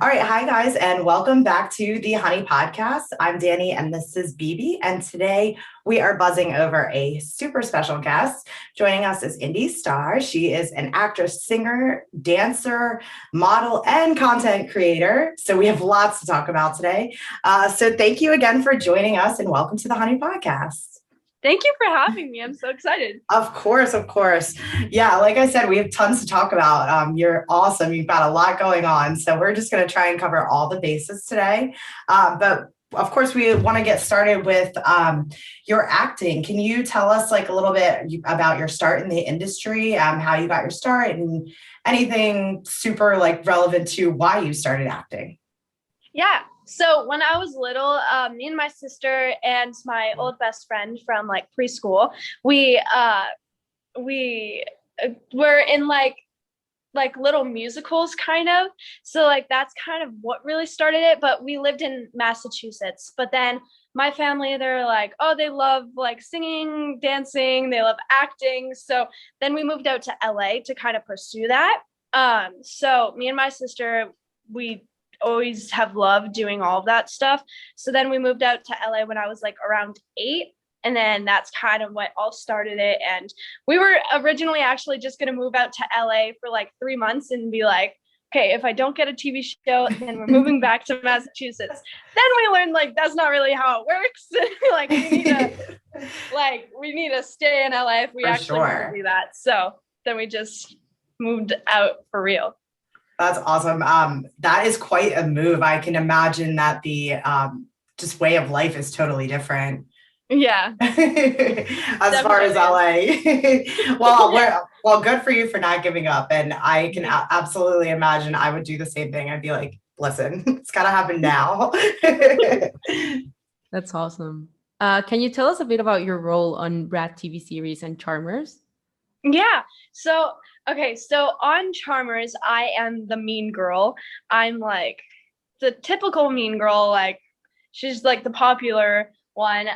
All right. Hi, guys, and welcome back to the Honey Podcast. I'm Danny, and this is Bibi. And today we are buzzing over a super special guest. Joining us is Indi Star. She is an actress, singer, dancer, model, and content creator. So we have lots to talk about today. So thank you again for joining us, and welcome to the Honey Podcast. Thank you for having me. I'm so excited. Of course, of course. Yeah, like I said, we have tons to talk about. You're awesome. You've got a lot going on. So we're just going to try and cover all the bases today. But of course, we want to get started with your acting. Can you tell us like a little bit about your start in the industry, how you got your start, and anything super like relevant to why you started acting? Yeah. So when I was little, me and my sister and my old best friend from like preschool, we were in like little musicals kind of. So like that's kind of what really started it. But we lived in Massachusetts. But then my family, they're like, oh, they love like singing, dancing, they love acting. So then we moved out to LA to kind of pursue that. So me and my sister, we always have loved doing all of that stuff. So then we moved out to LA when I was like around 8. And then that's kind of what all started it. And we were originally actually just going to move out to LA for like 3 months and be like, okay, if I don't get a TV show, then we're moving back to Massachusetts. Then we learned like that's not really how it works. Like we need to stay in LA if we For actually want to do that. So then we just moved out for real. That's awesome. That is quite a move. I can imagine that the just way of life is totally different. Yeah. As far as LA. Well, good for you for not giving up. And I can absolutely imagine I would do the same thing. I'd be like, listen, it's gotta happen now. That's awesome. Can you tell us a bit about your role on Rat TV series and Charmers? Yeah. So on Charmers, I am the mean girl. I'm like the typical mean girl, like she's like the popular one.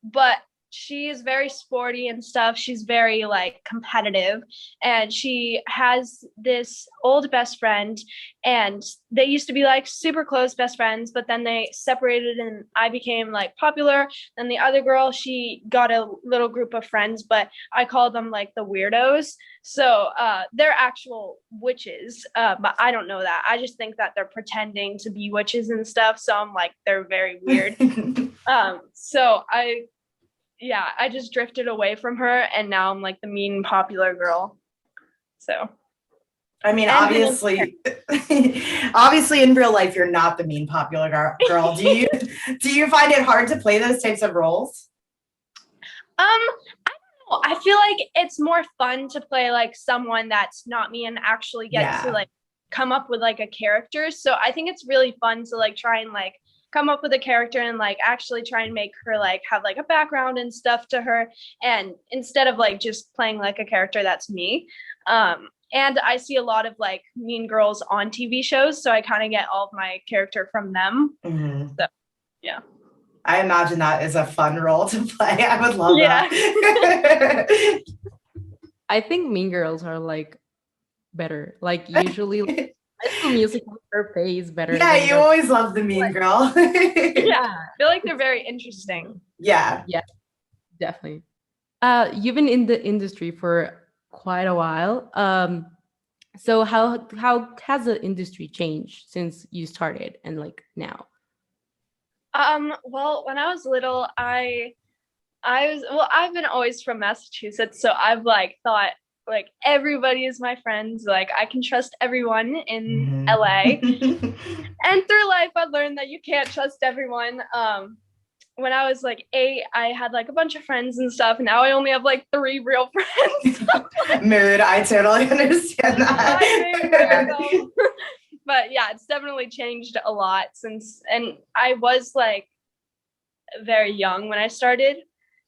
But she's very sporty and stuff. She's very like competitive, and she has this old best friend, and they used to be like super close best friends, but then they separated and I became like popular. And the other girl, she got a little group of friends, but I call them like the weirdos. So they're actual witches, but I don't know that. I just think that they're pretending to be witches and stuff. So I'm like, they're very weird. So I just drifted away from her, and now I'm like the mean popular girl. So I mean, obviously in real life you're not the mean popular girl. Do you find it hard to play those types of roles? I don't know. I feel like it's more fun to play like someone that's not me and actually get to like come up with like a character. So I think it's really fun to like try and like come up with a character and like actually try and make her like have like a background and stuff to her, and instead of like just playing like a character that's me. And I see a lot of like mean girls on TV shows, so I kind of get all of my character from them. Mm-hmm. So yeah, I imagine that is a fun role to play. I would love that. I think mean girls are like better, like usually musical her pay is better. Yeah, you always love the mean girl. Yeah, I feel like they're very interesting. Yeah, definitely. You've been in the industry for quite a while. So how has the industry changed since you started and like now? Well, when I was little, I've been always from Massachusetts, so I've like thought like everybody is my friends, like I can trust everyone in LA. And through life I learned that you can't trust everyone. When I was like 8, I had like a bunch of friends and stuff, and now I only have like 3 real friends. Mood, I totally understand that. But yeah, it's definitely changed a lot since, and I was like very young when I started,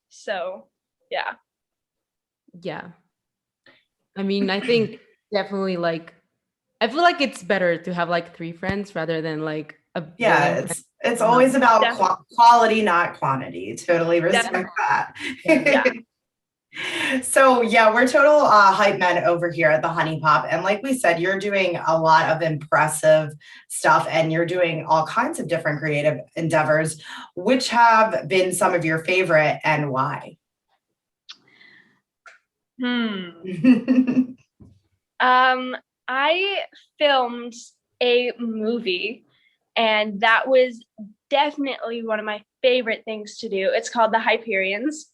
so yeah. I mean, I think definitely like I feel like it's better to have like 3 friends rather than like a it's always about quality, not quantity. Totally respect that. Yeah. So yeah, we're total hype men over here at the Honey Pop. And like we said, you're doing a lot of impressive stuff and you're doing all kinds of different creative endeavors. Which have been some of your favorite and why? I filmed a movie, and that was definitely one of my favorite things to do. It's called The Hyperions.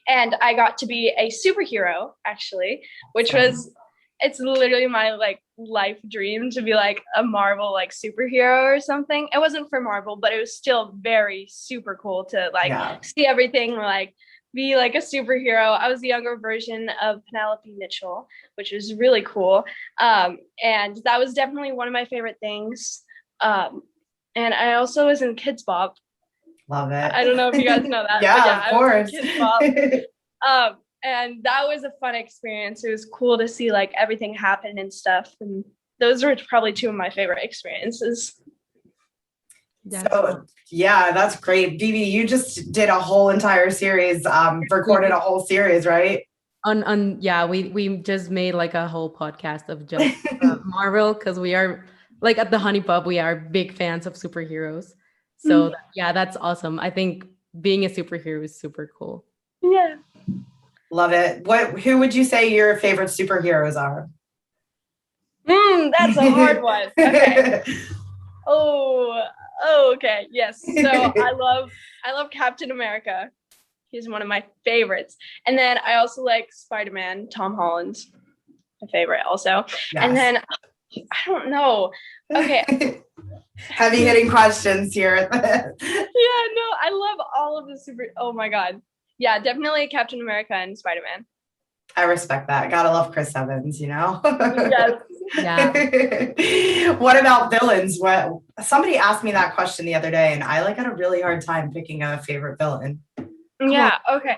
And I got to be a superhero, actually, which was, it's literally my like life dream to be like a Marvel like superhero or something. It wasn't for Marvel, but it was still very super cool to like see everything, like be like a superhero. I was the younger version of Penelope Mitchell, which was really cool. And that was definitely one of my favorite things. And I also was in Kids Bop. Love it. I don't know if you guys know that. Yeah, of course. I was in Kids Bop. And that was a fun experience. It was cool to see like everything happen and stuff. And those were probably two of my favorite experiences. So yeah, that's great. Vivi, you just did a whole entire series, recorded a whole series, right? We just made like a whole podcast of just Marvel, because we are like at the Honey Pub, we are big fans of superheroes. So yeah, that's awesome. I think being a superhero is super cool. Yeah. Love it. Who would you say your favorite superheroes are? That's a hard one. Okay. Okay. Yes. So I love Captain America. He's one of my favorites. And then I also like Spider-Man, Tom Holland, my favorite also. Yes. And then I don't know. Okay. Heavy hitting questions here. I love all of the oh my God. Yeah, definitely Captain America and Spider-Man. I respect that. Gotta love Chris Evans, you know? Yes. Yeah. What about villains? Somebody asked me that question the other day, and I like had a really hard time picking a favorite villain. Yeah, okay.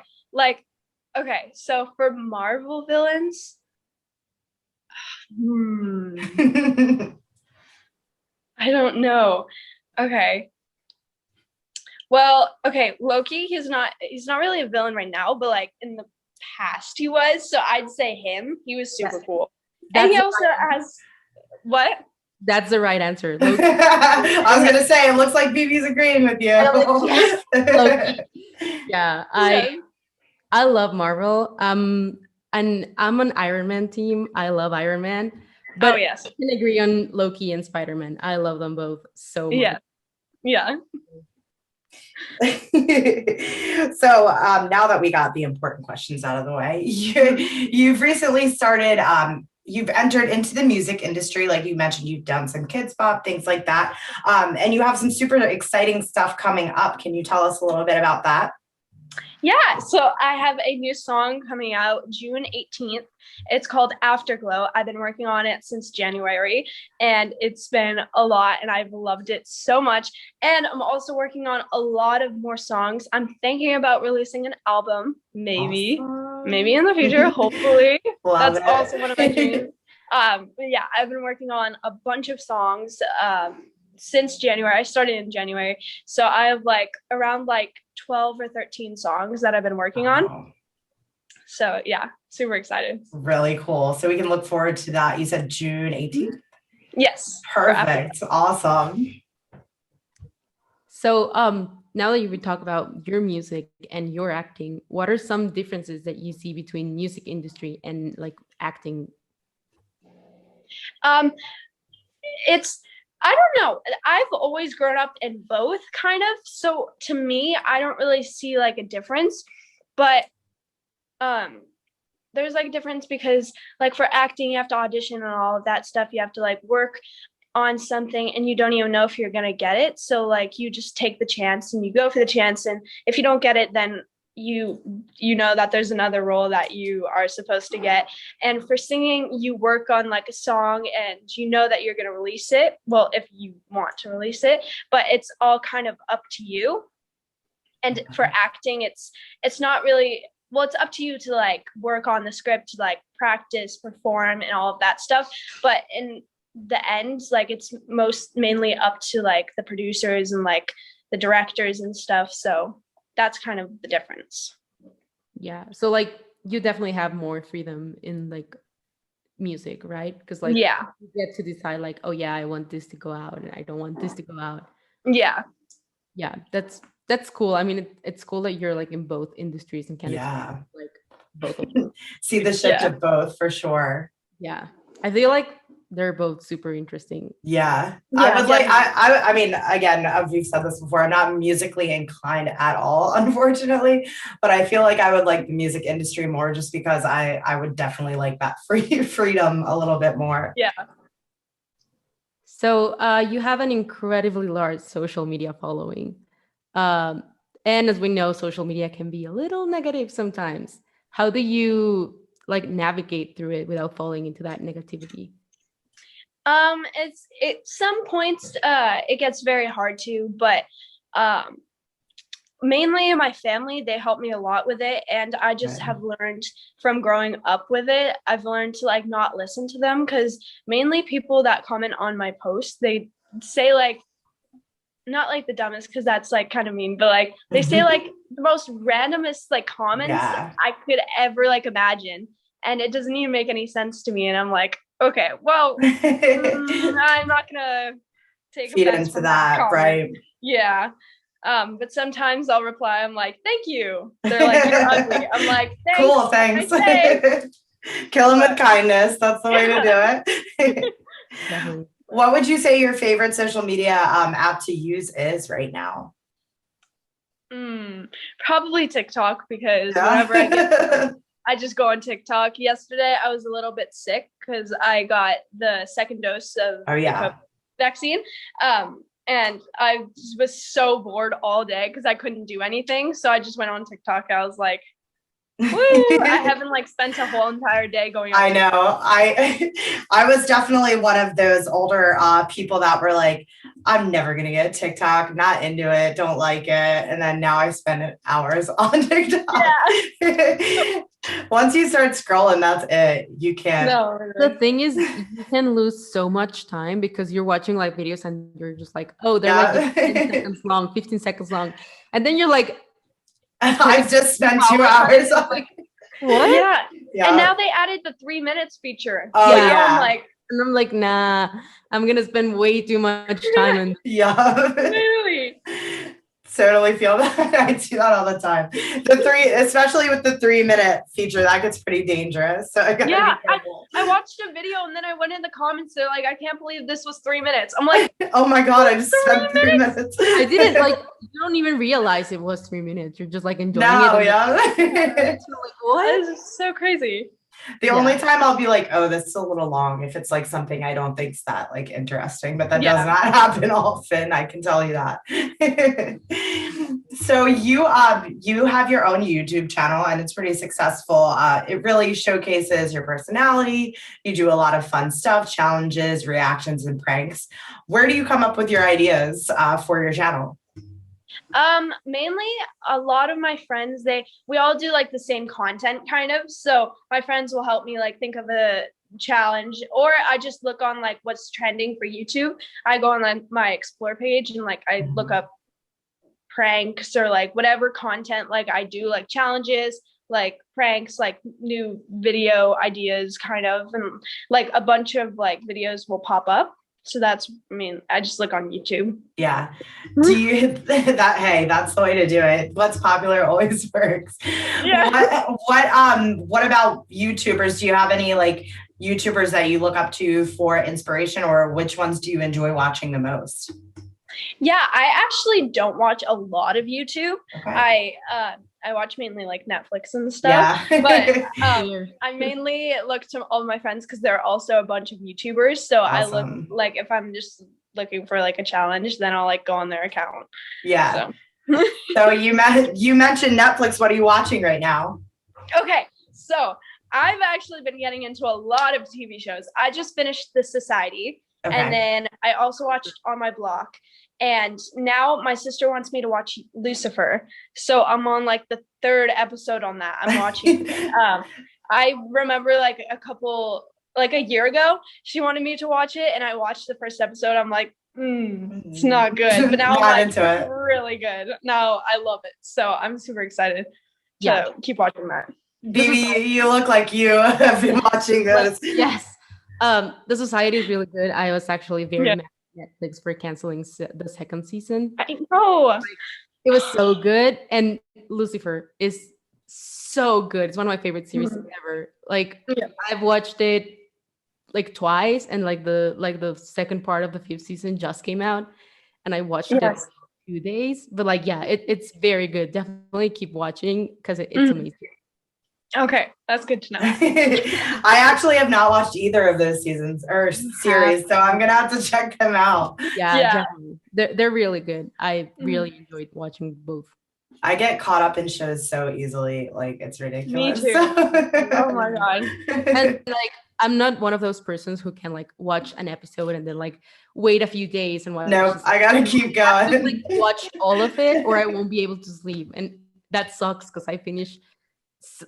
Okay, so for Marvel villains, I don't know. Okay. Well, okay, Loki, he's not really a villain right now, but like in the past he was, so I'd say him. He was super cool. And he also has what? That's the right answer. Loki. I was gonna say, it looks like Vivi's agreeing with you. Yes. Loki. Yeah, I love Marvel. And I'm on Iron Man team. I love Iron Man. But yes, I can agree on Loki and Spider-Man. I love them both so much. Yeah. So now that we got the important questions out of the way, you've recently started, you've entered into the music industry. Like you mentioned, you've done some Kids Bop, things like that. And you have some super exciting stuff coming up. Can you tell us a little bit about that? Yeah, so I have a new song coming out June 18th. It's called Afterglow. I've been working on it since January, and it's been a lot, and I've loved it so much. And I'm also working on a lot of more songs. I'm thinking about releasing an album, maybe in the future, hopefully. That's also one of my dreams. But yeah, I've been working on a bunch of songs since January. I started in January, so I have like around 12 or 13 songs that I've been working on. So yeah, super excited. Really cool. So we can look forward to that. You said June 18th? Yes. Perfect. Awesome. So now that you would talk about your music and your acting, what are some differences that you see between music industry and like acting? I don't know. I've always grown up in both kind of. So to me, I don't really see like a difference, but there's like a difference because like for acting, you have to audition and all of that stuff. You have to like work on something and you don't even know if you're going to get it. So like you just take the chance and you go for the chance. And if you don't get it, then you know that there's another role that you are supposed to get. And for singing, you work on like a song and you know that you're going to release it. Well, if you want to release it, but it's all kind of up to you. And for acting, it's not really, well, it's up to you to like work on the script, to like practice, perform and all of that stuff. But in the end, like it's mainly up to like the producers and like the directors and stuff. So that's kind of the difference. Yeah. So like you definitely have more freedom in like music, right? Because like Yeah. you get to decide like, oh yeah, I want this to go out and I don't want this to go out. Yeah. Yeah, that's cool. I mean, it's cool that you're like in both industries and can experience Yeah. like both of them. See the shift Yeah. of both for sure. Yeah. I feel like they're both super interesting. Yeah. I Yeah, would like, definitely. I mean, again, we've said this before, I'm not musically inclined at all, unfortunately, but I feel like I would like the music industry more just because I would definitely like that freedom a little bit more. Yeah. So you have an incredibly large social media following. Um, and as we know, social media can be a little negative sometimes. How do you like navigate through it without falling into that negativity? It's some points it gets very hard to, but um mainly my family, they help me a lot with it, and I just Good. have learned from growing up with it. I've learned to like not listen to them, because mainly people that comment on my posts, they say like, not like the dumbest, because that's like kind of mean, but like they say like the most randomest like comments Yeah. I could ever like imagine, and it doesn't even make any sense to me, and I'm like, okay, well, I'm not gonna take Feed offense into from that that, comment. right? Yeah. But sometimes I'll reply, I'm like, thank you. They're like, you're ugly. I'm like, thanks. Cool, thanks. Nice day. Kill them with But kindness. That's the way to do it. Definitely. What would you say your favorite social media app to use is right now? probably TikTok, because whenever I get Yeah. I just go on TikTok. Yesterday, I was a little bit sick because I got the second dose of Oh, the yeah. COVID vaccine. And I was so bored all day because I couldn't do anything. So I just went on TikTok. I was like, woo! I haven't like spent a whole entire day going on I TikTok. know. I was definitely one of those older people that were like, I'm never gonna get TikTok, not into it, don't like it. And then now I spend hours on TikTok. Yeah. Once you start scrolling, that's it. You can't. No. The thing is, you can lose so much time because you're watching like videos and you're just like, oh, they're like just 10 Yeah. seconds long, 15 seconds long. And then you're like, I just spent 2 hours on like, what? Yeah. Yeah. And now they added the 3 minutes feature. Oh, So Yeah. now I'm yeah. like, And I'm like, nah, I'm gonna spend way too much time on Yeah. really? Totally feel that. I do that all the time. Especially with the 3-minute feature, that gets pretty dangerous. So I gotta Yeah, be careful. I watched a video and then I went in the comments. They're like, I can't believe this was 3 minutes. I'm like, Oh my God, I just spent 3 minutes. I didn't like, you don't even realize it was 3 minutes. You're just like enjoying No, it. yeah. Like, what? this is so crazy. The Yeah. only time I'll be like, oh, this is a little long if it's like something I don't think's that like interesting, but that does Yeah. not happen often, I can tell you that. So you have your own YouTube channel and it's pretty successful. It really showcases your personality. You do a lot of fun stuff, challenges, reactions, and pranks. Where do you come up with your ideas for your channel? Mainly a lot of my friends, we all do like the same content kind of. So my friends will help me like think of a challenge, or I just look on like what's trending for YouTube. I go on like my explore page and like I look up pranks or like whatever content like I do, like challenges, like pranks, like new video ideas kind of, and like a bunch of like videos will pop up. So that's, I mean, I just look on YouTube. Yeah. Do you hey, that's the way to do it. What's popular always works. Yeah. What about YouTubers? Do you have any like YouTubers that you look up to for inspiration, or which ones do you enjoy watching the most? Yeah, I actually don't watch a lot of YouTube. Okay. I watch mainly like Netflix and stuff. Yeah. But I mainly look to all my friends because they're also a bunch of YouTubers. So I look Awesome. like if I'm just looking for like a challenge, then I'll like go on their account. Yeah. So, So you mentioned Netflix. What are you watching right now? okay, so I've actually been getting into a lot of TV shows. I just finished The Society, Okay. and then I also watched On My Block. And now my sister wants me to watch Lucifer. So I'm on like the 3rd episode on that. I'm watching. I remember like a year ago, she wanted me to watch it and I watched the first episode. I'm like, it's not good. But now I'm Not like, into it. really good. Now I love it. So I'm super excited. to keep watching that. Bibi, you look like you have been watching this. Yes. The Society is really good. I was actually very mad at Netflix for canceling the second season. I know. It was so good. And Lucifer is so good. It's one of my favorite series ever. Like I've watched it like twice, and like the second part of the 5th season just came out, and I watched it in 2 days. But like, yeah, it's very good. Definitely keep watching because it's amazing. Okay, that's good to know. I actually have not watched either of those seasons or series, so I'm gonna have to check them out. Yeah. Definitely. They're really good. I really enjoyed watching both. I get caught up in shows so easily, like it's ridiculous. Me too. Oh my god. And like, I'm not one of those persons who can like watch an episode and then like wait a few days and watch. No, I gotta keep going. To, like, watch all of it, or I won't be able to sleep, and that sucks because I finish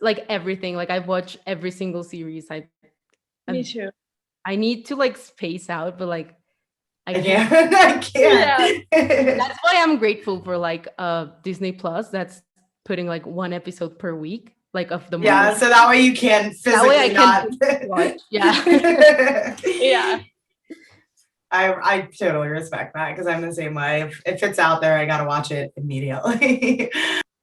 like everything. Like I've watched every single series. Me too. I need to like space out, but like I can't. I can't. Yeah. That's why I'm grateful for like Disney Plus that's putting like one episode per week, like of the movie. Yeah, so that way you can physically watch. Yeah. Yeah. I totally respect that because I'm the same way. If it's out there, I gotta watch it immediately.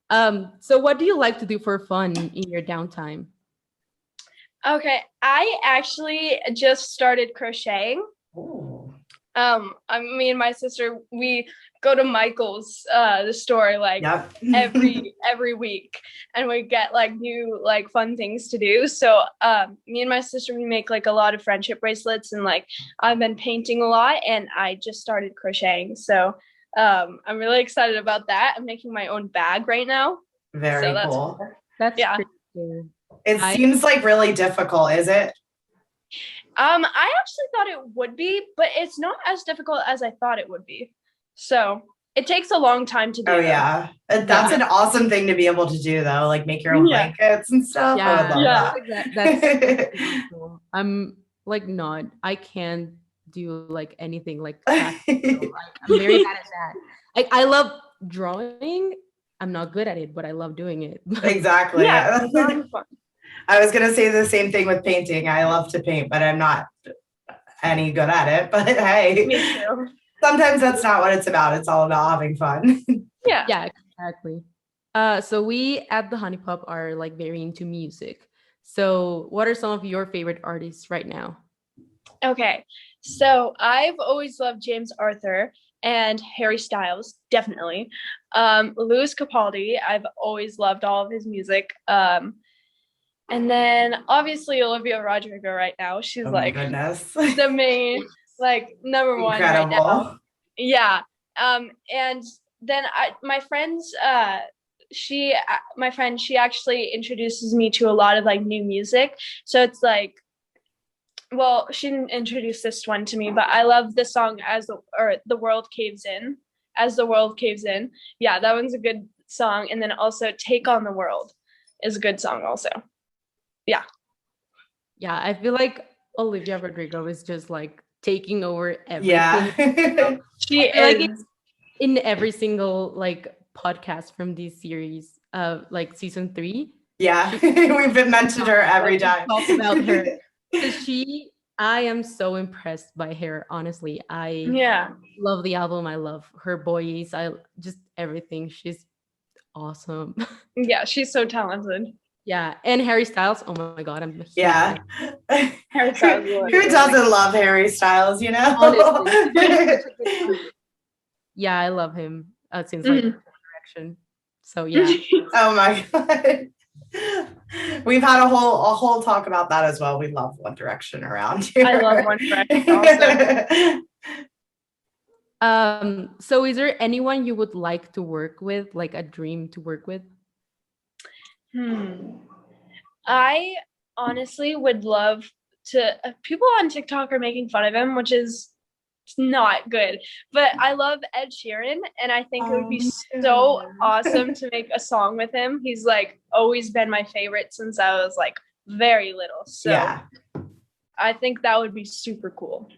So what do you like to do for fun in your downtime? Okay, I actually just started crocheting. Ooh. Me and my sister, we go to Michael's the store like every week, and we get like new like fun things to do. So me and my sister, we make like a lot of friendship bracelets, and like I've been painting a lot, and I just started crocheting. So I'm really excited about that. I'm making my own bag right now. Very cool. That's pretty cool. It seems like really difficult, is it? I actually thought it would be, but it's not as difficult as I thought it would be. So it takes a long time to do. Oh, yeah. That's an awesome thing to be able to do, though. Like make your own blankets and stuff. Yeah. I would love that. That's really cool. I'm like I can't do like anything like that. I'm very bad at that. Like I love drawing. I'm not good at it, but I love doing it. Exactly. Yeah. It's fun. I was going to say the same thing with painting. I love to paint, but I'm not any good at it. But hey, me too. Sometimes that's not what it's about. It's all about having fun. Yeah, exactly. So we at the Honey Pop are like very into music. So what are some of your favorite artists right now? Okay, so I've always loved James Arthur and Harry Styles, definitely. Louis Capaldi, I've always loved all of his music. And then obviously Olivia Rodrigo right now. She's the main, like number one right now. Yeah. And then my friend, she actually introduces me to a lot of like new music. So it's like, well, she didn't introduce this one to me, but I love the song The World Caves In. As the World Caves In. Yeah, that one's a good song. And then also Take on the World is a good song also. Yeah. Yeah, I feel like Olivia Rodrigo is just like taking over everything. Yeah. She is. Like, in every single like podcast from this series, like season 3. Yeah, we've been mentioned her every time. Talk about her. I am so impressed by her, honestly. I love the album. I love her voice. I just everything. She's awesome. Yeah, she's so talented. Yeah, and Harry Styles. Oh my god, I'm yeah. Harry Styles. Who doesn't love Harry Styles? You know. Honestly. Yeah, I love him since like Direction. So yeah. Oh my god. We've had a whole talk about that as well. We love One Direction around here. I love One Direction also. So is there anyone you would like to work with, like a dream to work with? I honestly would love to. People on TikTok are making fun of him, which is not good. But I love Ed Sheeran, and I think it would be so awesome to make a song with him. He's like always been my favorite since I was like very little. So yeah. I think that would be super cool.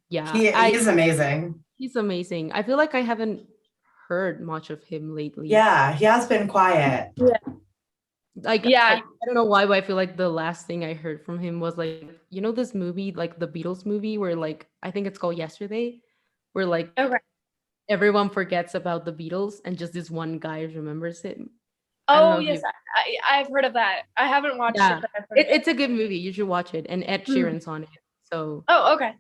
Yeah, he's amazing. He's amazing. I feel like I haven't heard much of him lately. Yeah, he has been quiet. Yeah. Like Yeah. I don't know why, but I feel like the last thing I heard from him was like, you know, this movie, like the Beatles movie, where like I think it's called Yesterday, where like Okay. everyone forgets about the Beatles and just this one guy remembers it. I don't Oh know if yes, you. I've heard of that. I haven't watched it, Yeah, but I've heard of it. it's a good movie. You should watch it. And Ed Mm. Sheeran's on it. So Oh, okay.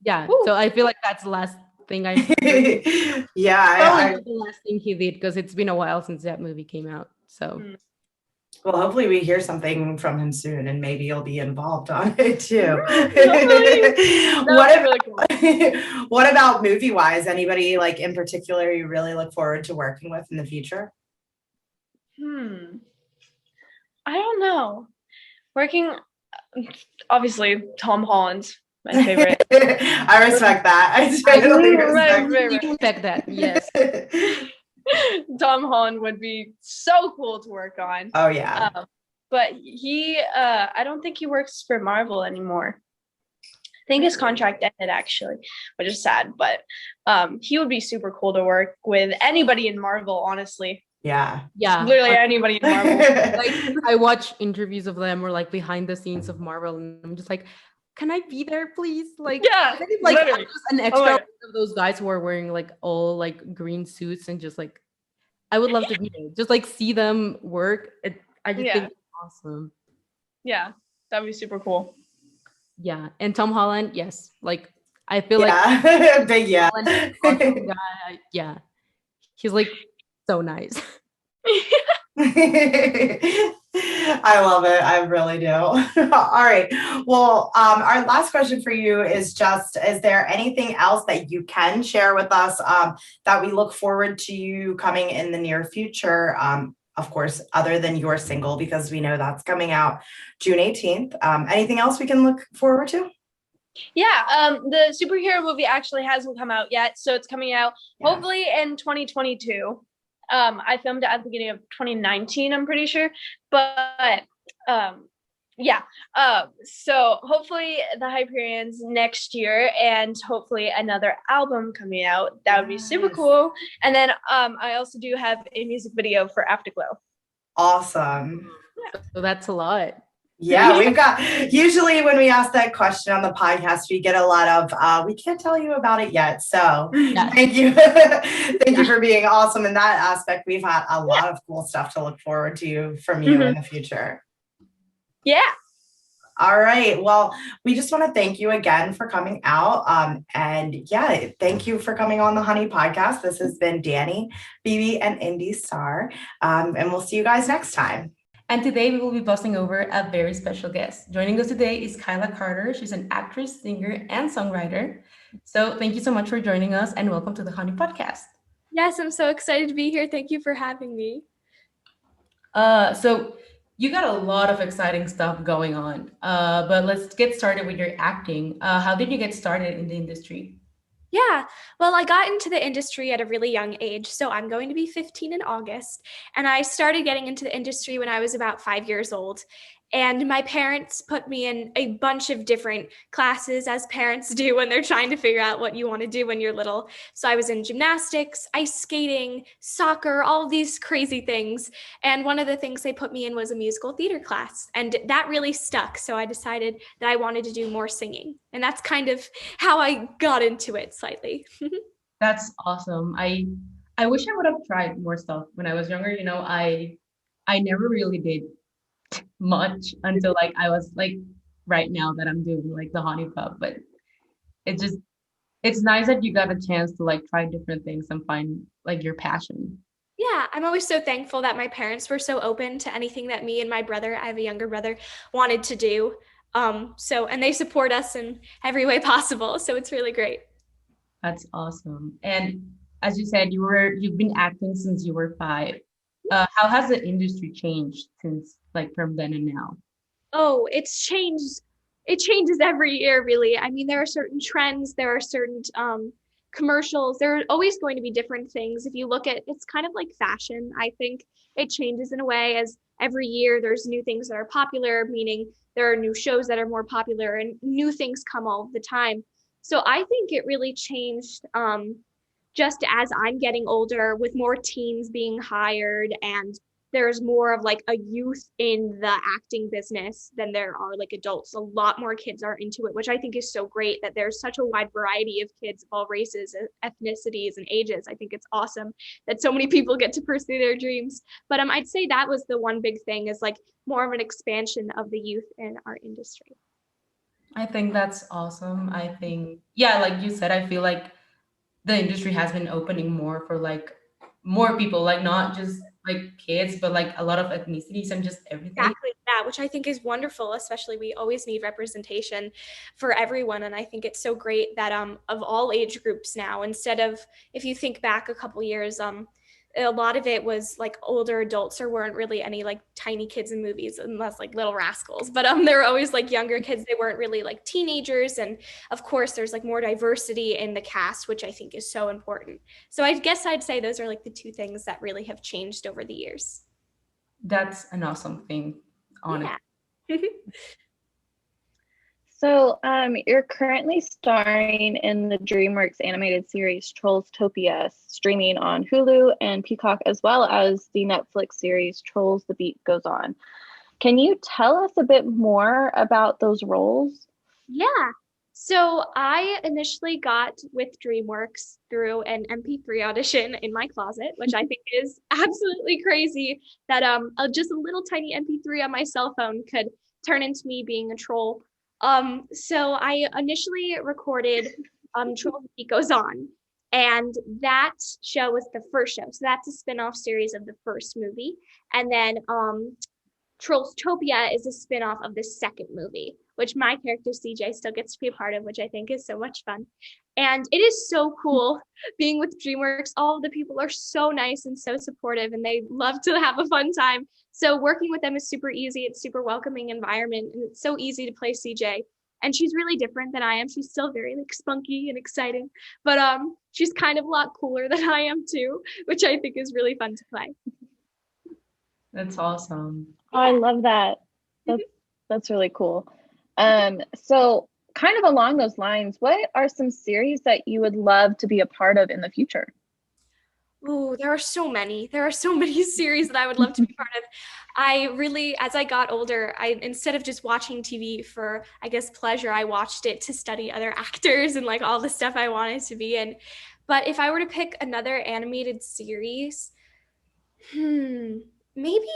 yeah, Woo. so I feel like that's the last thing I heard. Yeah, Probably I not the last thing he did because it's been a while since that movie came out. So Mm. well, hopefully we hear something from him soon, and maybe you'll be involved on it too. Hopefully. That would be really cool. What about movie wise? Anybody like in particular you really look forward to working with in the future? I don't know. Working, obviously, Tom Holland's my favorite. I respect that. I totally respect Right. respect that. Yes. Tom Holland would be so cool to work on. Oh yeah. But I don't think he works for Marvel anymore. I think his contract ended actually, which is sad. But he would be super cool to work with anybody in Marvel, honestly. Yeah. Literally anybody in Marvel. Like I watch interviews of them or like behind the scenes of Marvel, and I'm just like, can I be there, please? Like, Yeah, like I'm literally. just an extra of those guys who are wearing like all like green suits and just like, I would love to be there. Just like see them work. I just think it's awesome. Yeah, that'd be super cool. Yeah, and Tom Holland, yes, like I feel like big yeah. Awesome guy. Yeah, he's like so nice. I love it. I really do. All right. Well, our last question for you is just, is there anything else that you can share with us that we look forward to you coming in the near future? Of course, other than your single, because we know that's coming out June 18th. Anything else we can look forward to? Yeah, the superhero movie actually hasn't come out yet, so it's coming out hopefully in 2022. I filmed it at the beginning of 2019, I'm pretty sure, but yeah. So hopefully the Hyperion's next year, and hopefully another album coming out. That would be super cool. And then I also do have a music video for Afterglow. Awesome. Yeah. So that's a lot. Yeah, we've got, usually when we ask that question on the podcast, we get a lot of, we can't tell you about it yet. So thank you. Thank you for being awesome in that aspect. We've had a lot of cool stuff to look forward to from you in the future. Yeah. All right. Well, we just want to thank you again for coming out. And yeah, thank you for coming on the Honey Podcast. This has been Danny, BB, and Indi Star. And we'll see you guys next time. And today we will be bussing over a very special guest. Joining us today is Kyla Carter. She's an actress, singer, and songwriter. So thank you so much for joining us and welcome to the Honey Podcast. Yes, I'm so excited to be here. Thank you for having me. So you got a lot of exciting stuff going on, but let's get started with your acting. How did you get started in the industry? Yeah, well, I got into the industry at a really young age, so I'm going to be 15 in August, and I started getting into the industry when I was about 5 years old. And my parents put me in a bunch of different classes, as parents do when they're trying to figure out what you want to do when you're little. So I was in gymnastics, ice skating, soccer, all of these crazy things. And one of the things they put me in was a musical theater class. And that really stuck. So I decided that I wanted to do more singing. And that's kind of how I got into it slightly. That's awesome. I wish I would have tried more stuff when I was younger. You know, I never really did much until like I was like right now that I'm doing like the Honey Pub, but it's nice that you got a chance to like try different things and find like your passion. Yeah, I'm always so thankful that my parents were so open to anything that me and my brother, I have a younger brother, wanted to do. And they support us in every way possible. So it's really great. That's awesome. And as you said, you've been acting since you were 5. How has the industry changed since like from then and now? Oh, it's changed. It changes every year, really. I mean, there are certain trends, there are certain commercials. There are always going to be different things. If you look at, it's kind of like fashion. I think it changes in a way as every year there's new things that are popular, meaning there are new shows that are more popular and new things come all the time. So I think it really changed just as I'm getting older with more teens being hired and there's more of like a youth in the acting business than there are like adults. A lot more kids are into it, which I think is so great that there's such a wide variety of kids of all races, ethnicities, and ages. I think it's awesome that so many people get to pursue their dreams. But I'd say that was the one big thing, is like more of an expansion of the youth in our industry. I think that's awesome. I think, yeah, like you said, I feel like the industry has been opening more for like more people, like not just like kids, but like a lot of ethnicities and just everything. Exactly that, which I think is wonderful. Especially, we always need representation for everyone, and I think it's so great that of all age groups now, instead of, if you think back a couple years, a lot of it was like older adults. There weren't really any like tiny kids in movies, unless like Little Rascals, but there were always like younger kids. They weren't really like teenagers, and of course there's like more diversity in the cast, which I think is so important. So I guess I'd say those are like the two things that really have changed over the years. That's an awesome thing, honestly. Yeah. So, you're currently starring in the DreamWorks animated series Trollstopia, streaming on Hulu and Peacock, as well as the Netflix series Trolls: The Beat Goes On. Can you tell us a bit more about those roles? Yeah. So I initially got with DreamWorks through an MP3 audition in my closet, which I think is absolutely crazy that just a little tiny MP3 on my cell phone could turn into me being a troll. So I initially recorded Troll's Beat Goes On, and that show was the first show. So that's a spin-off series of the first movie. And then Trollstopia is a spin-off of the second movie, which my character CJ still gets to be a part of, which I think is so much fun. And it is so cool being with DreamWorks. All of the people are so nice and so supportive, and they love to have a fun time. So working with them is super easy. It's super welcoming environment, and it's so easy to play CJ. And she's really different than I am. She's still very like spunky and exciting, but she's kind of a lot cooler than I am too, which I think is really fun to play. That's awesome. Oh, I love that. That's really cool. So kind of along those lines, what are some series that you would love to be a part of in the future? Oh, there are so many. There are so many series that I would love to be part of. I really, as I got older, instead of just watching TV for, I guess, pleasure, I watched it to study other actors and like all the stuff I wanted to be in. But if I were to pick another animated series, maybe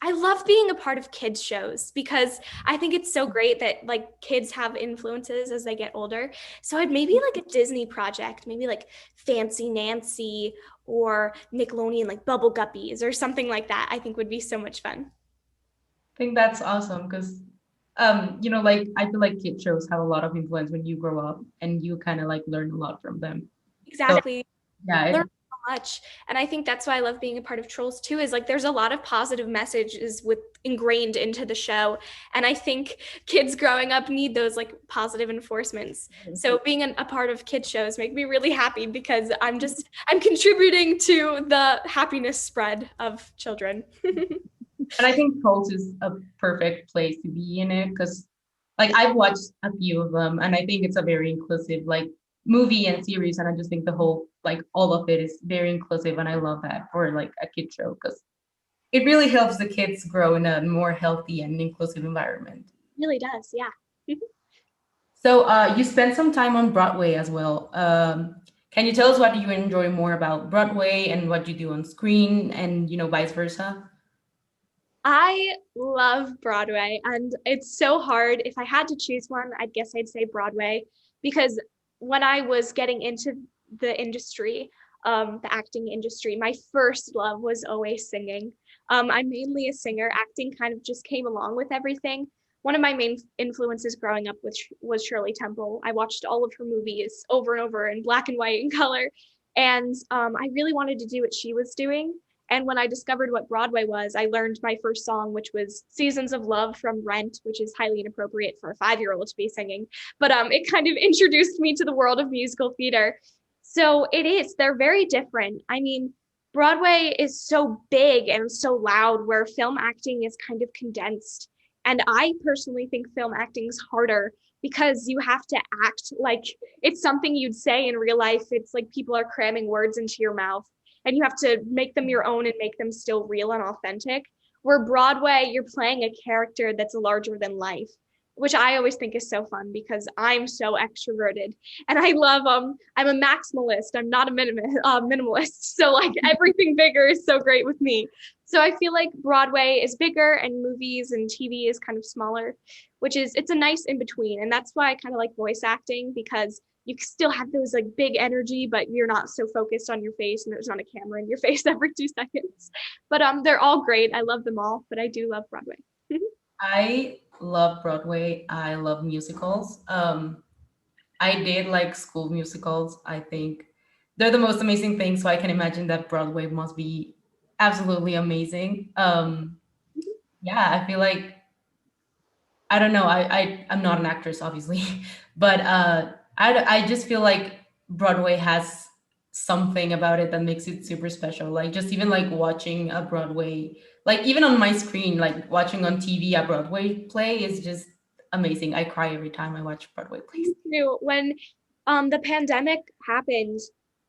I love being a part of kids shows, because I think it's so great that like kids have influences as they get older. So I'd maybe like a Disney project, maybe like Fancy Nancy or Nickelodeon, like Bubble Guppies or something like that. I think would be so much fun. I think that's awesome because, like I feel like kid shows have a lot of influence when you grow up, and you kind of like learn a lot from them. Exactly. So, yeah. Learn so much. And I think that's why I love being a part of Trolls too, is like there's a lot of positive messages ingrained into the show. And I think kids growing up need those like positive enforcements. So being a part of kid shows make me really happy, because I'm contributing to the happiness spread of children. And I think Trolls is a perfect place to be in it, because like I've watched a few of them, and I think it's a very inclusive like movie and series, and I just think the whole like all of it is very inclusive, and I love that for like a kid show, because it really helps the kids grow in a more healthy and inclusive environment. It really does, yeah. So you spent some time on Broadway as well. Can you tell us what you enjoy more about Broadway and what you do on screen, and vice versa? I love Broadway, and it's so hard. If I had to choose one, I guess I'd say Broadway, because when I was getting into the industry, the acting industry, my first love was always singing. I'm mainly a singer. Acting kind of just came along with everything. One of my main influences growing up was Shirley Temple. I watched all of her movies over and over in black and white and color, and I really wanted to do what she was doing. And when I discovered what Broadway was, I learned my first song, which was Seasons of Love from Rent, which is highly inappropriate for a 5-year-old to be singing. But it kind of introduced me to the world of musical theater. So they're very different. I mean, Broadway is so big and so loud, where film acting is kind of condensed. And I personally think film acting is harder, because you have to act like it's something you'd say in real life. It's like people are cramming words into your mouth. and you have to make them your own and make them still real and authentic. Where Broadway, you're playing a character that's larger than life, which I always think is so fun because I'm so extroverted and I love I'm a maximalist. I'm not a minimalist. So like everything bigger is so great with me. So I feel like Broadway is bigger and movies and TV is kind of smaller, it's a nice in between. And that's why I kind of like voice acting, because you still have those like big energy, but you're not so focused on your face and there's not a camera in your face every 2 seconds. But they're all great. I love them all, but I do love Broadway. I love Broadway. I love musicals. I did like school musicals. I think they're the most amazing thing. So I can imagine that Broadway must be absolutely amazing. Yeah, I feel like, I don't know. I'm not an actress, obviously, but I just feel like Broadway has something about it that makes it super special. Like just even like watching a Broadway, like even on my screen, like watching on TV a Broadway play is just amazing. I cry every time I watch Broadway plays. When the pandemic happened,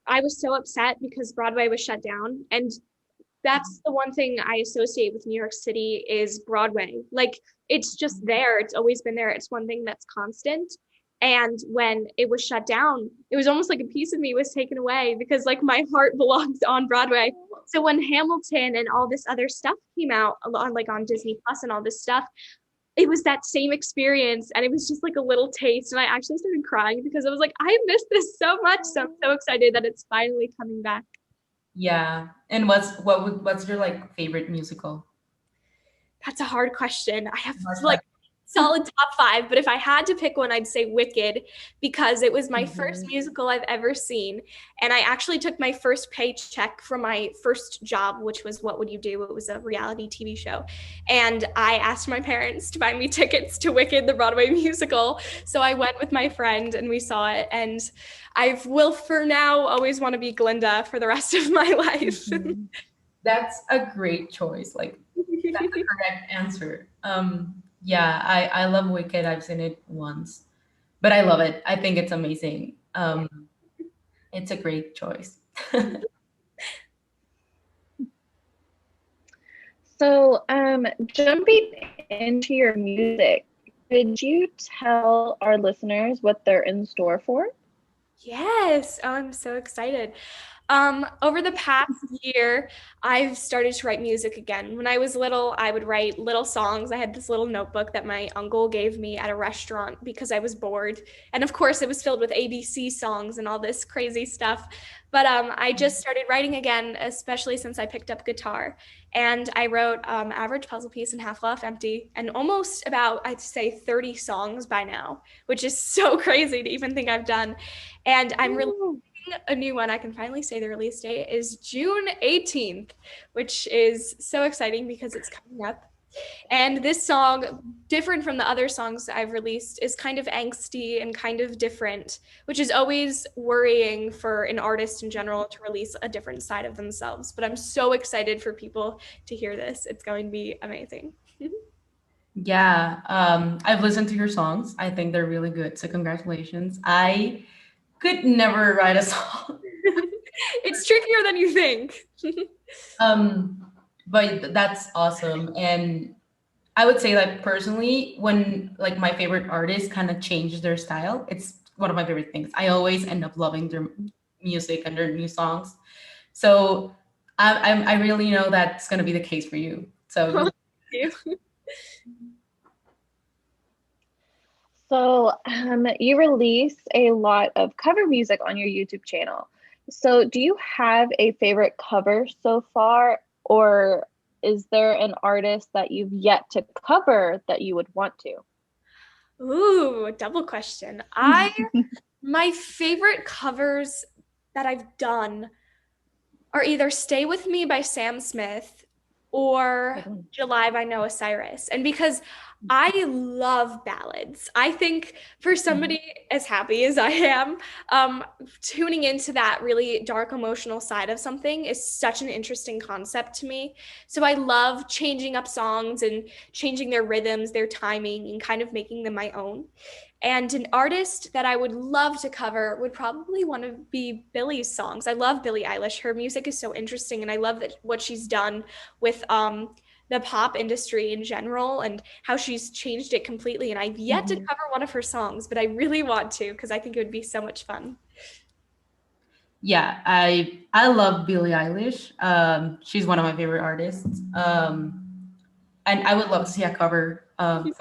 I was so upset because Broadway was shut down. And that's the one thing I associate with New York City is Broadway. Like it's just there. It's always been there. It's one thing that's constant. And when it was shut down, it was almost like a piece of me was taken away because like my heart belongs on Broadway. So when Hamilton and all this other stuff came out on Disney Plus and all this stuff, it was that same experience. And it was just like a little taste. And I actually started crying because I was like, I missed this so much. So I'm so excited that it's finally coming back. Yeah. And what's your like favorite musical? That's a hard question. I have like solid top 5, but if I had to pick one, I'd say Wicked, because it was my first musical I've ever seen. And I actually took my first paycheck from my first job, which was What Would You Do? It was a reality TV show. And I asked my parents to buy me tickets to Wicked, the Broadway musical. So I went with my friend and we saw it. And I will for now always want to be Glinda for the rest of my life. That's a great choice. Like that's the correct answer. Yeah, I love Wicked. I've seen it once, but I love it. I think it's amazing. It's a great choice. So, jumping into your music, could you tell our listeners what they're in store for? Yes. Oh, I'm so excited. Over the past year, I've started to write music again. When I was little, I would write little songs. I had this little notebook that my uncle gave me at a restaurant because I was bored. And of course, it was filled with ABC songs and all this crazy stuff. But I just started writing again, especially since I picked up guitar. And I wrote Average Puzzle Piece and Half Laugh Empty, and almost about, I'd say, 30 songs by now, which is so crazy to even think I've done. And I'm releasing a new one. I can finally say the release date is June 18th, which is so exciting because it's coming up. And this song, different from the other songs I've released, is kind of angsty and kind of different, which is always worrying for an artist in general to release a different side of themselves. But I'm so excited for people to hear this. It's going to be amazing. Yeah, I've listened to your songs. I think they're really good. So congratulations. I could never write a song. It's trickier than you think. But that's awesome. And I would say like personally, when like my favorite artists kind of change their style, it's one of my favorite things. I always end up loving their music and their new songs. So I really know that's going to be the case for you. So Thank you. So, you release a lot of cover music on your YouTube channel. So, do you have a favorite cover so far, or is there an artist that you've yet to cover that you would want to? Ooh, double question. My favorite covers that I've done are either Stay With Me by Sam Smith or July by Noah Cyrus. And because I love ballads, I think for somebody as happy as I am, tuning into that really dark emotional side of something is such an interesting concept to me. So I love changing up songs and changing their rhythms, their timing, and kind of making them my own. And an artist that I would love to cover would probably want to be Billie's songs. I love Billie Eilish. Her music is so interesting, and I love that what she's done with the pop industry in general and how she's changed it completely. And I've yet to cover one of her songs, but I really want to because I think it would be so much fun. Yeah, I love Billie Eilish. She's one of my favorite artists. And I would love to see a cover. So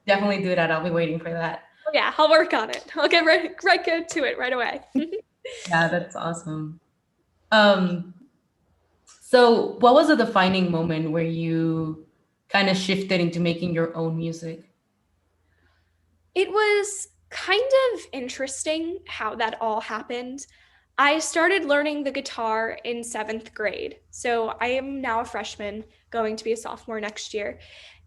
definitely do that. I'll be waiting for that. Yeah, I'll work on it. I'll get right to it right away. Yeah, that's awesome. So what was a defining moment where you kind of shifted into making your own music? It was kind of interesting how that all happened. I started learning the guitar in 7th grade. So I am now a freshman, going to be a sophomore next year.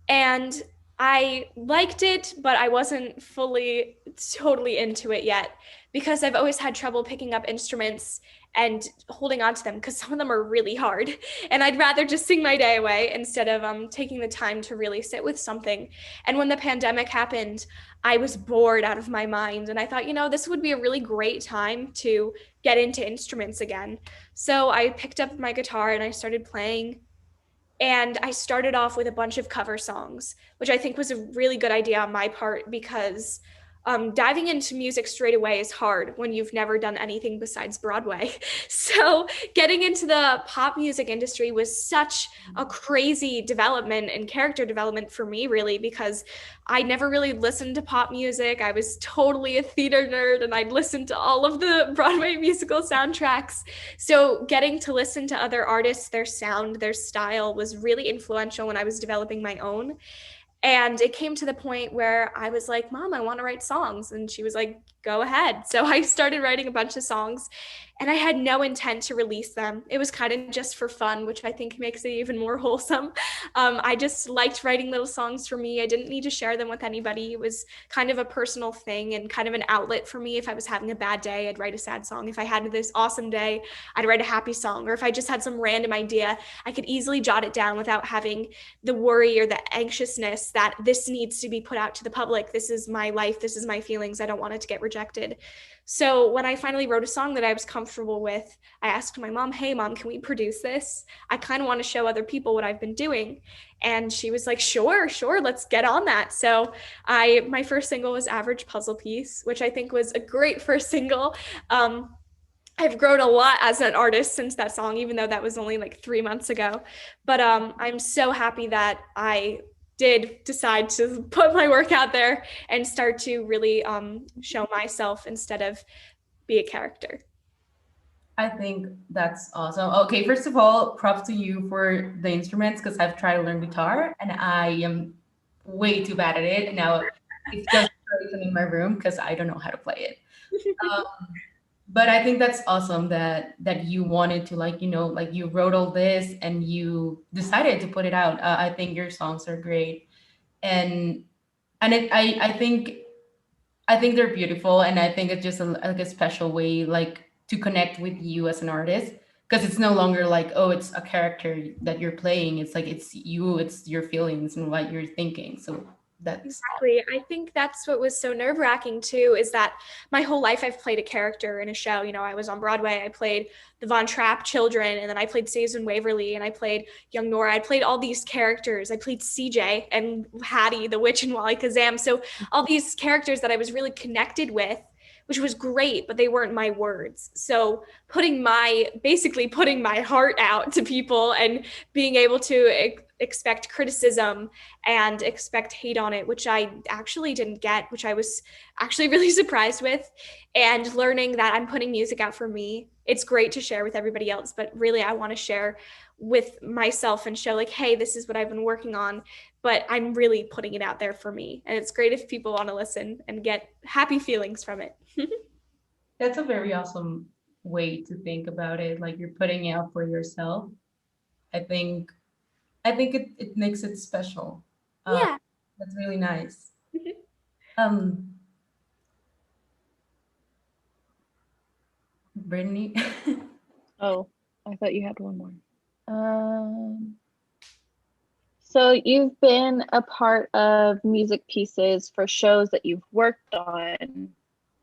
And I liked it, but I wasn't fully totally into it yet because I've always had trouble picking up instruments and holding on to them because some of them are really hard. And I'd rather just sing my day away instead of taking the time to really sit with something. And when the pandemic happened, I was bored out of my mind. And I thought, this would be a really great time to get into instruments again. So I picked up my guitar and I started playing. And I started off with a bunch of cover songs, which I think was a really good idea on my part because diving into music straight away is hard when you've never done anything besides Broadway. So getting into the pop music industry was such a crazy development and character development for me, really, because I never really listened to pop music. I was totally a theater nerd and I'd listen to all of the Broadway musical soundtracks. So getting to listen to other artists, their sound, their style was really influential when I was developing my own. And it came to the point where I was like, Mom, I want to write songs. And she was like, go ahead. So I started writing a bunch of songs and I had no intent to release them. It was kind of just for fun, which I think makes it even more wholesome. I just liked writing little songs for me. I didn't need to share them with anybody. It was kind of a personal thing and kind of an outlet for me. If I was having a bad day, I'd write a sad song. If I had this awesome day, I'd write a happy song. Or if I just had some random idea, I could easily jot it down without having the worry or the anxiousness that this needs to be put out to the public. This is my life. This is my feelings. I don't want it to get rejected. So when I finally wrote a song that I was comfortable with, I asked my mom, hey, Mom, can we produce this? I kind of want to show other people what I've been doing. And she was like, sure, let's get on that. So my first single was Average Puzzle Piece, which I think was a great first single. I've grown a lot as an artist since that song, even though that was only like 3 months ago. But I'm so happy that I did decide to put my work out there and start to really show myself instead of be a character. I think that's awesome. Okay, first of all, props to you for the instruments because I've tried to learn guitar and I am way too bad at it. Now it's just in my room because I don't know how to play it. But I think that's awesome that you wanted to like you wrote all this and you decided to put it out. I think your songs are great, and I think they're beautiful, and I think it's just like a special way like to connect with you as an artist because it's no longer like, oh, it's a character that you're playing. It's like it's you, it's your feelings and what you're thinking. So that's exactly. I think that's what was so nerve-wracking too, is that my whole life I've played a character in a show. I was on Broadway, I played the Von Trapp children, and then I played Susan Waverly, and I played young Nora. I played all these characters. I played CJ and Hattie, the witch, and Wally Kazam. So all these characters that I was really connected with, which was great, but they weren't my words. So basically putting my heart out to people and being able to expect criticism and expect hate on it, which I actually didn't get, which I was actually really surprised with. And learning that I'm putting music out for me. It's great to share with everybody else, but really I want to share with myself and show like, hey, this is what I've been working on, but I'm really putting it out there for me. And it's great if people want to listen and get happy feelings from it. That's a very awesome way to think about it. Like you're putting it out for yourself. I think it makes it special. Yeah. That's really nice. Brittany. Oh, I thought you had one more. So you've been a part of music pieces for shows that you've worked on.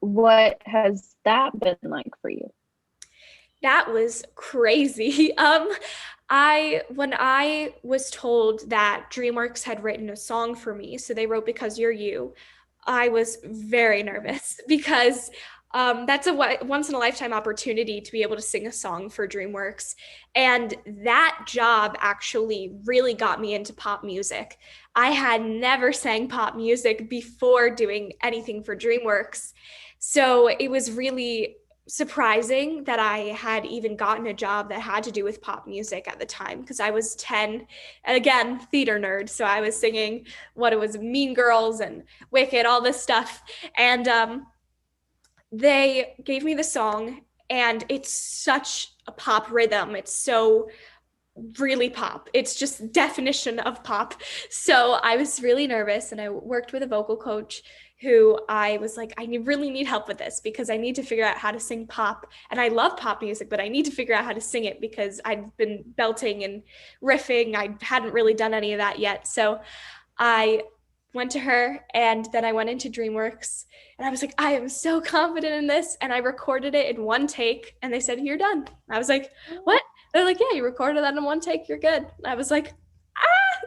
What has that been like for you? That was crazy. When I was told that DreamWorks had written a song for me, so they wrote Because You're You, I was very nervous because that's a once in a lifetime opportunity to be able to sing a song for DreamWorks. And that job actually really got me into pop music. I had never sang pop music before doing anything for DreamWorks. So it was really surprising that I had even gotten a job that had to do with pop music at the time because I was 10, and again, theater nerd. So I was singing what it was, Mean Girls and Wicked, all this stuff. And they gave me the song, and it's such a pop rhythm. It's so really pop. It's just definition of pop. So I was really nervous, and I worked with a vocal coach who I was like, I really need help with this because I need to figure out how to sing pop. And I love pop music, but I need to figure out how to sing it because I've been belting and riffing. I hadn't really done any of that yet. So I went to her, and then I went into DreamWorks, and I was like, I am so confident in this. And I recorded it in one take, and they said, you're done. I was like, what? They're like, yeah, you recorded that in one take, you're good. I was like,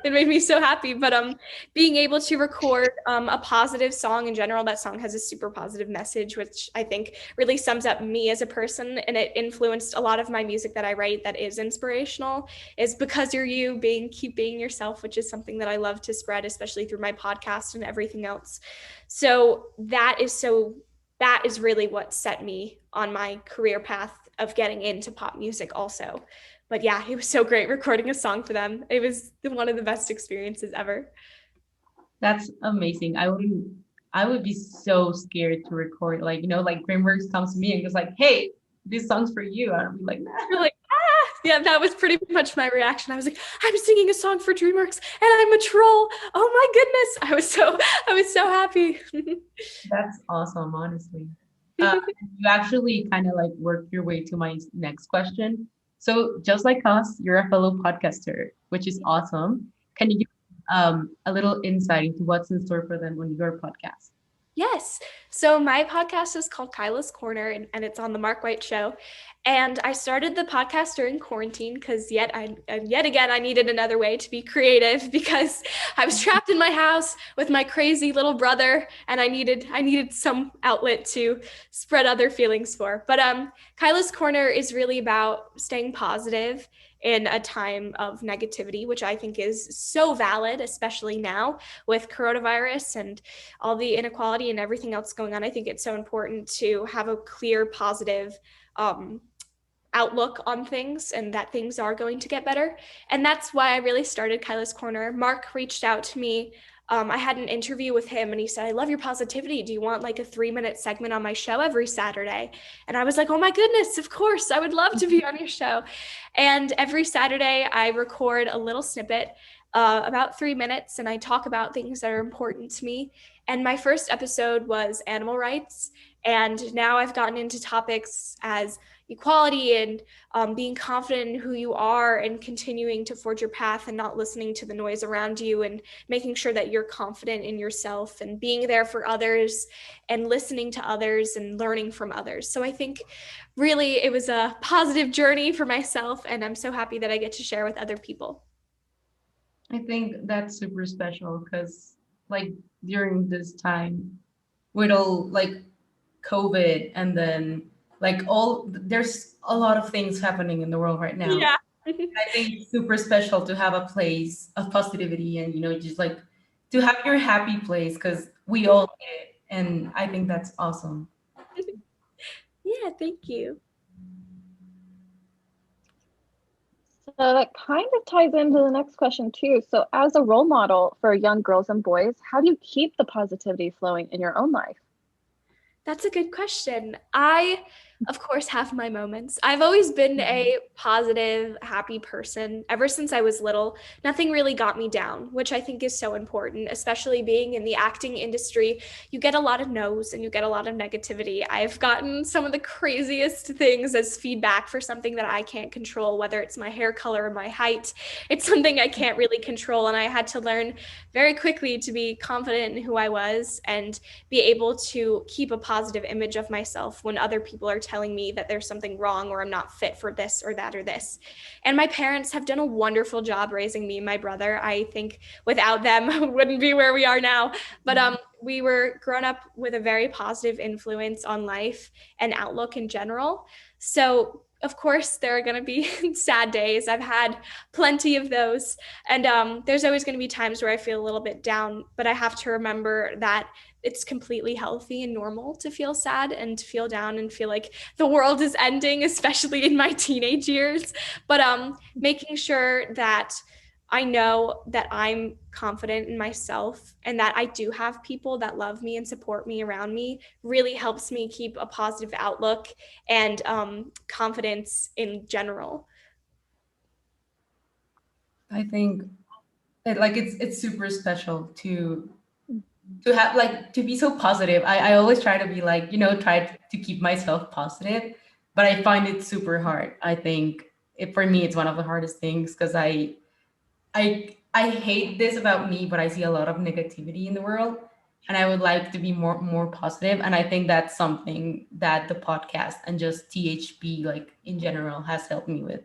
it made me so happy. But being able to record a positive song in general, that song has a super positive message, which I think really sums up me as a person, and it influenced a lot of my music that I write that is inspirational, is Because You're You, keep being yourself, which is something that I love to spread, especially through my podcast and everything else. So that is really what set me on my career path of getting into pop music also. But yeah, it was so great recording a song for them. It was one of the best experiences ever. That's amazing. I would be so scared to record, like, like DreamWorks comes to me and goes like, hey, this song's for you. I'd be like, nah. You're like, yeah, that was pretty much my reaction. I was like, I'm singing a song for DreamWorks and I'm a troll. Oh my goodness. I was so happy. That's awesome, honestly. You actually kind of like worked your way to my next question. So just like us, you're a fellow podcaster, which is awesome. Can you give a little insight into what's in store for them on your podcast? Yes. So my podcast is called Kyla's Corner, and it's on the Mark White Show. And I started the podcast during quarantine because yet again, I needed another way to be creative because I was trapped in my house with my crazy little brother, and I needed some outlet to spread other feelings for. But Kyla's Corner is really about staying positive in a time of negativity, which I think is so valid, especially now with coronavirus and all the inequality and everything else going on. I think it's so important to have a clear, positive outlook on things, and that things are going to get better. And that's why I really started Kyla's Corner. Mark reached out to me. I had an interview with him, and he said, I love your positivity. Do you want like a 3-minute segment on my show every Saturday? And I was like, oh my goodness, of course, I would love to be on your show. And every Saturday I record a little snippet, about 3 minutes, and I talk about things that are important to me. And my first episode was animal rights. And now I've gotten into topics as equality and being confident in who you are and continuing to forge your path and not listening to the noise around you, and making sure that you're confident in yourself and being there for others and listening to others and learning from others. So I think really it was a positive journey for myself, and I'm so happy that I get to share with other people. I think that's super special because like during this time with all like COVID, and then like there's a lot of things happening in the world right now. Yeah. I think it's super special to have a place of positivity and, just like to have your happy place, because we all need it. And I think that's awesome. Yeah, thank you. So that kind of ties into the next question too. So as a role model for young girls and boys, how do you keep the positivity flowing in your own life? That's a good question. I of course, have my moments. I've always been a positive, happy person ever since I was little. Nothing really got me down, which I think is so important, especially being in the acting industry. You get a lot of no's and you get a lot of negativity. I've gotten some of the craziest things as feedback for something that I can't control, whether it's my hair color or my height. It's something I can't really control. And I had to learn very quickly to be confident in who I was and be able to keep a positive image of myself when other people are telling me that there's something wrong or I'm not fit for this or that or this. And my parents have done a wonderful job raising me and my brother. I think without them wouldn't be where we are now. But we were grown up with a very positive influence on life and outlook in general. So of course, there are going to be sad days. I've had plenty of those. And there's always going to be times where I feel a little bit down, but I have to remember that it's completely healthy and normal to feel sad and to feel down and feel like the world is ending, especially in my teenage years. But making sure that I know that I'm confident in myself and that I do have people that love me and support me around me really helps me keep a positive outlook and confidence in general. I think it's super special to have like to be so positive. I always try to be like, try to keep myself positive, but I find it super hard. I think for me it's one of the hardest things because I hate this about me, but I see a lot of negativity in the world, and I would like to be more positive. And I think that's something that the podcast and just THP like in general has helped me with.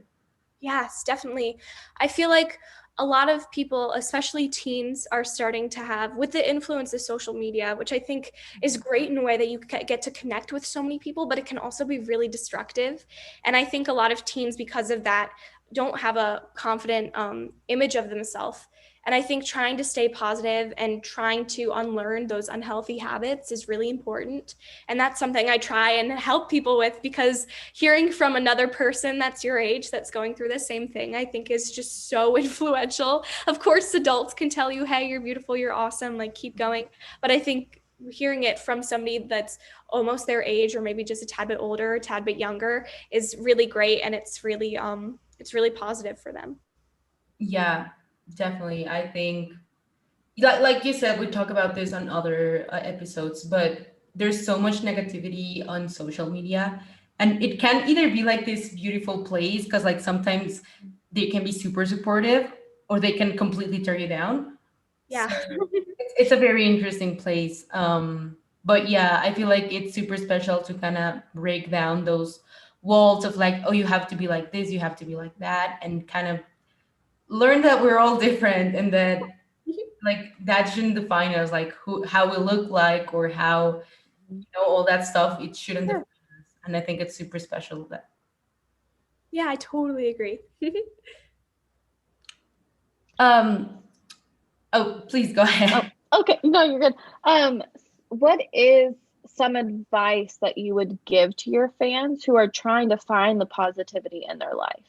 Yes, definitely. I feel like a lot of people, especially teens, are starting to have, with the influence of social media, which I think is great in a way that you get to connect with so many people, but it can also be really destructive. And I think a lot of teens, because of that, don't have a confident image of themselves. And I think trying to stay positive and trying to unlearn those unhealthy habits is really important. And that's something I try and help people with, because hearing from another person that's your age that's going through the same thing, I think is just so influential. Of course, adults can tell you, hey, you're beautiful, you're awesome, like keep going. But I think hearing it from somebody that's almost their age or maybe just a tad bit older, a tad bit younger is really great. And it's really positive for them. Yeah, definitely. I think, like you said, we talk about this on other episodes, but there's so much negativity on social media, and it can either be like this beautiful place because like sometimes they can be super supportive, or they can completely tear you down. Yeah. So it's a very interesting place. But yeah, I feel like it's super special to kind of break down those walls of like, oh, you have to be like this, you have to be like that, and kind of learn that we're all different, and that like that shouldn't define us, like how we look like, or how all that stuff. It shouldn't Yeah. define us, and I think it's super special that. Yeah, I totally agree. um oh, please go ahead. Okay, no, you're good. What is some advice that you would give to your fans who are trying to find the positivity in their life?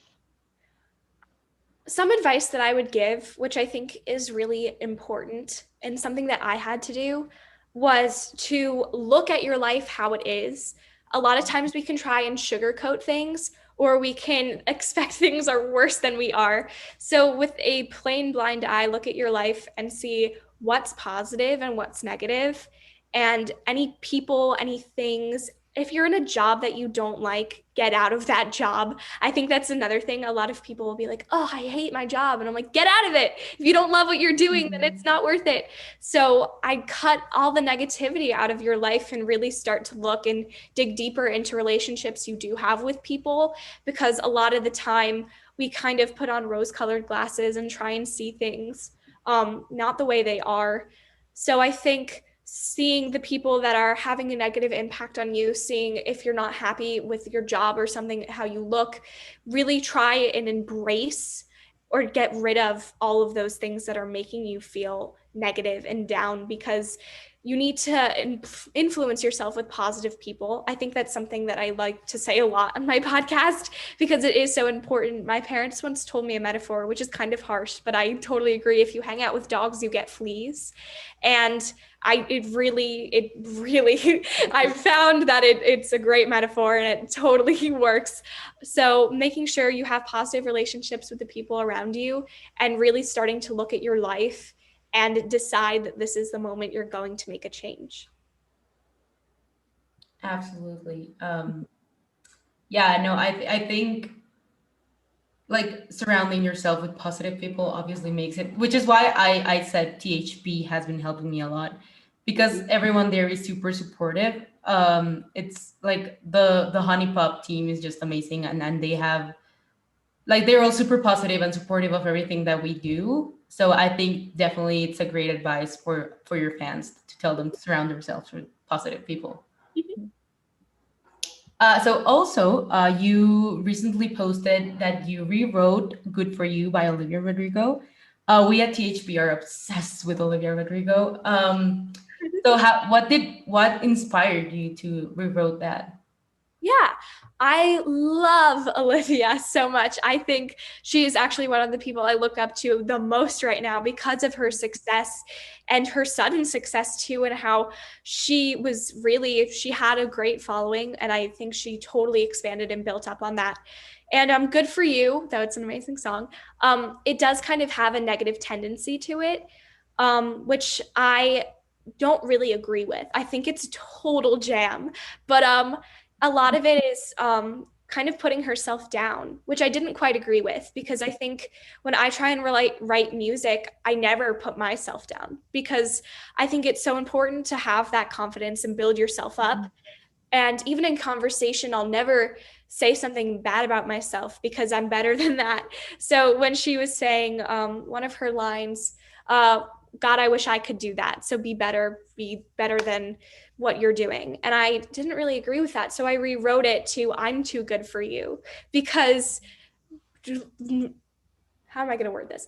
Some advice that I would give, which I think is really important and something that I had to do, was to look at your life how it is. A lot of times we can try and sugarcoat things, or we can expect things are worse than we are. So with a plain blind eye, look at your life and see what's positive and what's negative, and any people, any things. If you're in a job that you don't like, get out of that job. I think that's another thing. A lot of people will be like, oh, I hate my job. And I'm like, get out of it. If you don't love what you're doing, then it's not worth it. So I cut all the negativity out of your life and really start to look and dig deeper into relationships you do have with people, because a lot of the time we kind of put on rose-colored glasses and try and see things not the way they are. So I think seeing the people that are having a negative impact on you, seeing if you're not happy with your job or something, how you look, really try and embrace or get rid of all of those things that are making you feel negative and down, because you need to influence yourself with positive people. I think that's something that I like to say a lot on my podcast because it is so important. My parents once told me a metaphor, which is kind of harsh, but I totally agree. If you hang out with dogs, you get fleas. And it really, I found that it's a great metaphor and it totally works. So making sure you have positive relationships with the people around you and really starting to look at your life and decide that this is the moment you're going to make a change. Absolutely. Yeah, no, I think like surrounding yourself with positive people obviously makes it, which is why I said THP has been helping me a lot, because everyone there is super supportive. It's like the Honey Pop team is just amazing, and they have like they're all super positive and supportive of everything that we do. So I think definitely it's a great advice for your fans to tell them to surround themselves with positive people. So also, you recently posted that you rewrote "Good for You" by Olivia Rodrigo. We at THB are obsessed with Olivia Rodrigo. So what inspired you to rewrote that? Yeah, I love Olivia so much. I think she is actually one of the people I look up to the most right now because of her success and her sudden success too, and how she had a great following. And I think she totally expanded and built up on that. And Good for You, though it's an amazing song, it does kind of have a negative tendency to it, which I don't really agree with. I think it's a total jam, but a lot of it is kind of putting herself down, which I didn't quite agree with, because I think when I try and write music, I never put myself down, because I think it's so important to have that confidence and build yourself up. And even in conversation, I'll never say something bad about myself because I'm better than that. So when she was saying one of her lines, God, I wish I could do that. So be better than what you're doing. And I didn't really agree with that. So I rewrote it to I'm too good for you, because how am I going to word this?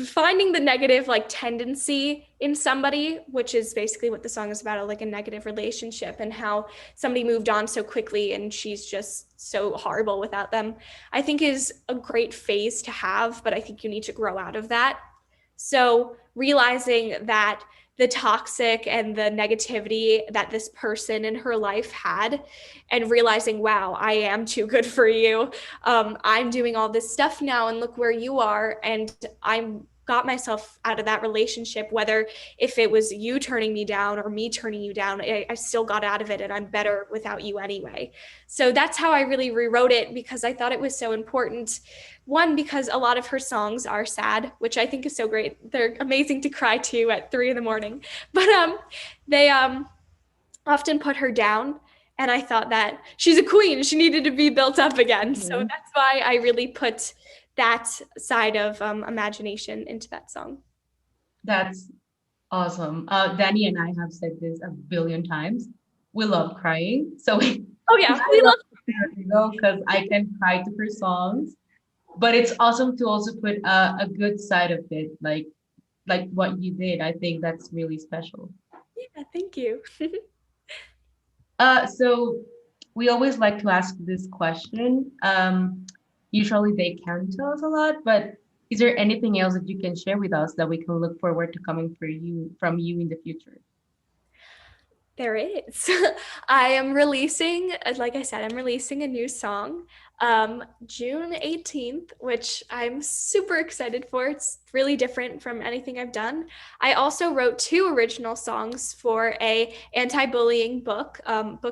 Finding the negative like tendency in somebody, which is basically what the song is about, like a negative relationship and how somebody moved on so quickly and she's just so horrible without them, I think is a great phase to have, but I think you need to grow out of that. So realizing that the toxic and the negativity that this person in her life had, and realizing, wow, I am too good for you. I'm doing all this stuff now and look where you are. And I'm got myself out of that relationship, whether if it was you turning me down or me turning you down, I still got out of it and I'm better without you anyway. So that's how I really rewrote it, because I thought it was so important. One, because a lot of her songs are sad, which I think is so great. They're amazing to cry to at 3 a.m. But they often put her down. And I thought that she's a queen. She needed to be built up again. So that's why I really put that side of imagination into that song. That's awesome. Danny and I have said this a billion times. We love crying. So Oh yeah, we love because I can cry to her songs. But it's awesome to also put a good side of it, like what you did. I think that's really special. Yeah, thank you. So we always like to ask this question. Usually they can tell us a lot, but is there anything else that you can share with us that we can look forward to coming from you in the future? There is. I am releasing, like I said, I'm releasing a new song June 18th, which I'm super excited for. It's really different from anything I've done. I also wrote 2 original songs for a anti-bullying book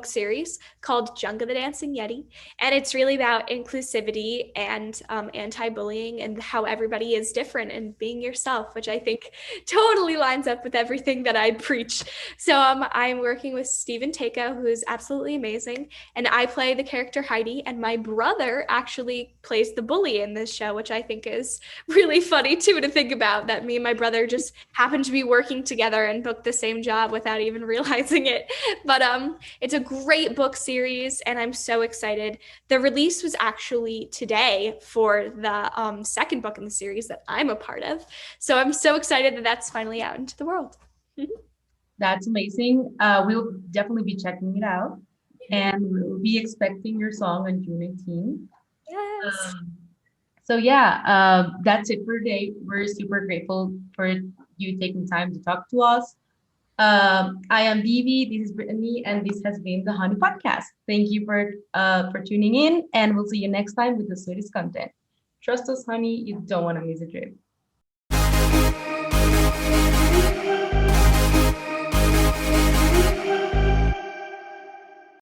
series called Junga the Dancing Yeti. And it's really about inclusivity and anti-bullying and how everybody is different and being yourself, which I think totally lines up with everything that I preach. So I'm working with Stephen Takeo, who is absolutely amazing. And I play the character Heidi, and my brother brother actually plays the bully in this show, which I think is really funny too, to think about, that me and my brother just happened to be working together and booked the same job without even realizing it. But it's a great book series, and I'm so excited. The release was actually today for the second book in the series that I'm a part of. So I'm so excited that that's finally out into the world. That's amazing. We will definitely be checking it out, and we'll be expecting your song on June 18th. Yes. So yeah, that's it for today. We're super grateful for you taking time to talk to us. I am Vivi, this is Brittany, and this has been the Honey Podcast. Thank you for tuning in, and we'll see you next time with the sweetest content. Trust us, honey, you don't want to miss a trip.